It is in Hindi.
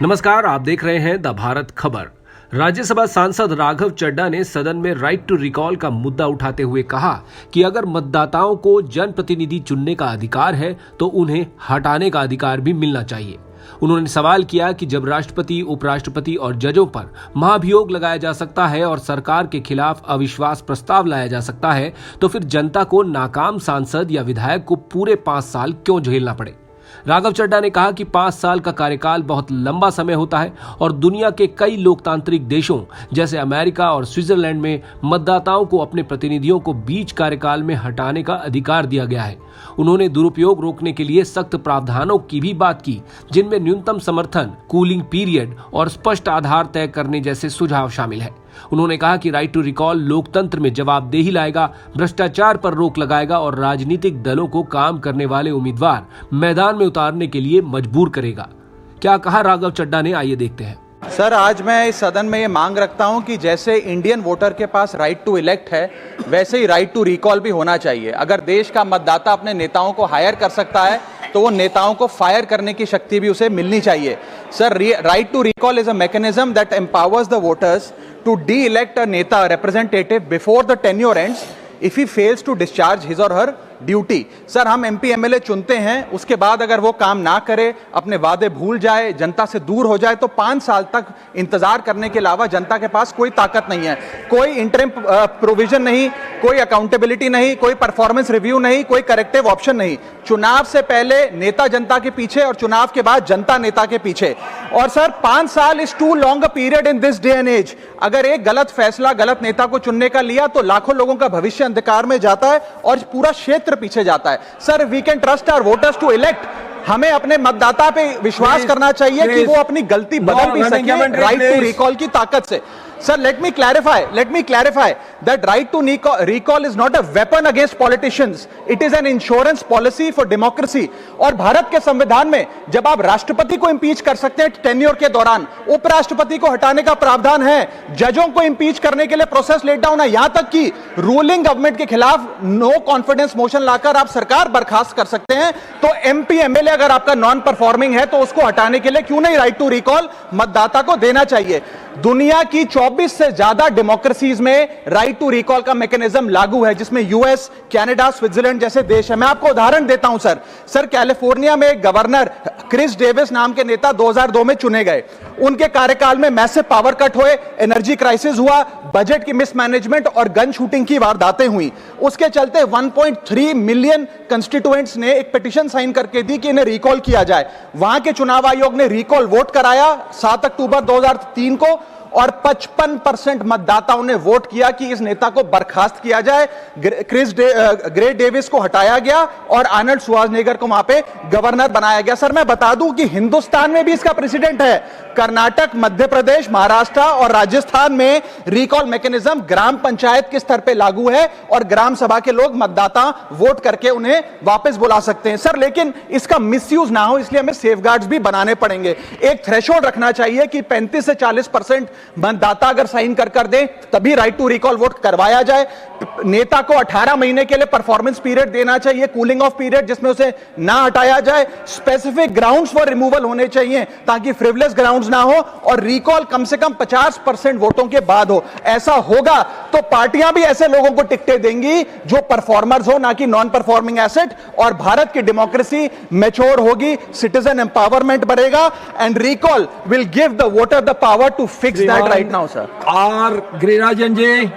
नमस्कार, आप देख रहे हैं द भारत खबर। राज्यसभा सांसद राघव चड्ढा ने सदन में राइट टू रिकॉल का मुद्दा उठाते हुए कहा कि अगर मतदाताओं को जनप्रतिनिधि चुनने का अधिकार है तो उन्हें हटाने का अधिकार भी मिलना चाहिए। उन्होंने सवाल किया कि जब राष्ट्रपति, उपराष्ट्रपति और जजों पर महाभियोग लगाया जा सकता है और सरकार के खिलाफ अविश्वास प्रस्ताव लाया जा सकता है, तो फिर जनता को नाकाम सांसद या विधायक को पूरे 5 साल क्यों झेलना पड़े। राघव चड्ढा ने कहा कि 5 साल का कार्यकाल बहुत लंबा समय होता है और दुनिया के कई लोकतांत्रिक देशों जैसे अमेरिका और स्विट्जरलैंड में मतदाताओं को अपने प्रतिनिधियों को बीच कार्यकाल में हटाने का अधिकार दिया गया है। उन्होंने दुरुपयोग रोकने के लिए सख्त प्रावधानों की भी बात की, जिनमें न्यूनतम समर्थन, कूलिंग पीरियड और स्पष्ट आधार तय करने जैसे सुझाव शामिल है। उन्होंने कहा कि राइट टू रिकॉल लोकतंत्र में जवाबदेही लाएगा, भ्रष्टाचार पर रोक लगाएगा और राजनीतिक दलों को काम करने वाले उम्मीदवार मैदान में उतारने के लिए मजबूर करेगा। क्या कहा राघव चड्ढा ने, आइए देखते हैं। सर, आज मैं इस सदन में ये मांग रखता हूं कि जैसे इंडियन वोटर के पास राइट टू इलेक्ट है, वैसे ही राइट टू रिकॉल भी होना चाहिए। अगर देश का मतदाता अपने नेताओं को हायर कर सकता है तो वो नेताओं को फायर करने की शक्ति भी उसे मिलनी चाहिए। Sir, right to recall is a mechanism that empowers the voters to de-elect a neta representative before the tenure ends if he fails to discharge his or her duty. Sir, हम एमपी एमएलए चुनते हैं, उसके बाद अगर वो काम ना करे, अपने वादे भूल जाए, जनता से दूर हो जाए, तो 5 साल तक इंतजार करने के अलावा जनता के पास कोई ताकत नहीं है। कोई इंटरिम प्रोविजन नहीं, कोई अकाउंटेबिलिटी नहीं, कोई परफॉर्मेंस रिव्यू नहीं, कोई करेक्टिव ऑप्शन नहीं। चुनाव से पहले नेता जनता के पीछे और चुनाव के बाद जनता नेता के पीछे। और सर, 5 साल is too long a period in this day and age. अगर एक गलत फैसला गलत नेता को चुनने का लिया तो लाखों लोगों का भविष्य अंधकार में जाता है और पूरा क्षेत्र पीछे जाता है। Sir, we can trust our voters to elect. हमें अपने मतदाता पे विश्वास करना चाहिए कि वो अपनी गलती बदल भी सके राइट टू रिकॉल की ताकत से। Sir, let me clarify that right to recall is not a weapon against politicians. It is an insurance policy for democracy. और भारत के संविधान में जब आप राष्ट्रपति को इंपीच कर सकते हैं टेन्योर के दौरान, उपराष्ट्रपति को हटाने का प्रावधान है, जजों को इंपीच करने के लिए प्रोसेस लेट डाउन है, यहां तक कि रूलिंग गवर्नमेंट के खिलाफ नो कॉन्फिडेंस मोशन लाकर आप सरकार बर्खास्त कर सकते हैं। तो एमपी एमएलए अगर आपका नॉन परफॉर्मिंग है तो उसको हटाने के लिए क्यों नहीं राइट टू रिकॉल मतदाता को देना चाहिए। दुनिया की 24 से ज्यादा डेमोक्रेसीज में राइट टू रिकॉल का मैकेनिज्म लागू है, जिसमें यूएस, कनाडा, स्विट्जरलैंड जैसे देश है। मैं आपको उदाहरण देता हूं सर, कैलिफोर्निया में गवर्नर क्रिस डेविस नाम के नेता 2002 में चुने गए। उनके कार्यकाल में मैसिव पावर कट हुए, एनर्जी क्राइसिस हुआ, बजट की मिसमैनेजमेंट और गन शूटिंग की वारदातें हुई। उसके चलते 1.3 मिलियन कंस्टिट्यूएंट्स ने एक पिटीशन साइन करके दी कि इन्हें रिकॉल किया जाए। वहां के चुनाव आयोग ने रिकॉल वोट कराया 7 अक्टूबर 2003 को और 55% मतदाताओं ने वोट किया कि इस नेता को बर्खास्त किया जाए। ग्रे डेविस को हटाया गया और आर्नल्ड श्वार्ज़नेगर को वहां पे गवर्नर बनाया गया। सर, मैं बता दूं कि हिंदुस्तान में भी इसका प्रेसिडेंट है। कर्नाटक, मध्य प्रदेश, महाराष्ट्र और राजस्थान में रिकॉल मैकेनिज्म ग्राम पंचायत के स्तर पे लागू है और ग्राम सभा के लोग मतदाता वोट करके उन्हें वापस बुला सकते हैं। सर, लेकिन इसका मिसयूज ना हो इसलिए हमें सेफगार्ड्स भी बनाने पड़ेंगे। एक थ्रेशोल्ड रखना चाहिए कि 35 से 40% मतदाता अगर साइन कर दे तभी राइट टू रिकॉल वोट करवाया जाए। नेता को 18 महीने के लिए परफॉर्मेंस पीरियड देना चाहिए, कूलिंग ऑफ पीरियड, जिसमें उसे ना हटाया जाए। स्पेसिफिक ग्राउंड्स फॉर रिमूवल होने चाहिए ताकि फ्रिवलेस ग्राउंड्स ना हो और रिकॉल कम से कम 50% वोटों के बाद हो। ऐसा होगा तो पार्टियां भी ऐसे लोगों को टिकटें देंगी जो परफॉर्मर्स हो, ना कि नॉन परफॉर्मिंग एसेट, और भारत की डेमोक्रेसी मैच्योर होगी, सिटीजन एम्पावरमेंट बढ़ेगा and recall will give the voter the power to fix that right now. Sir, R Girirajan ji.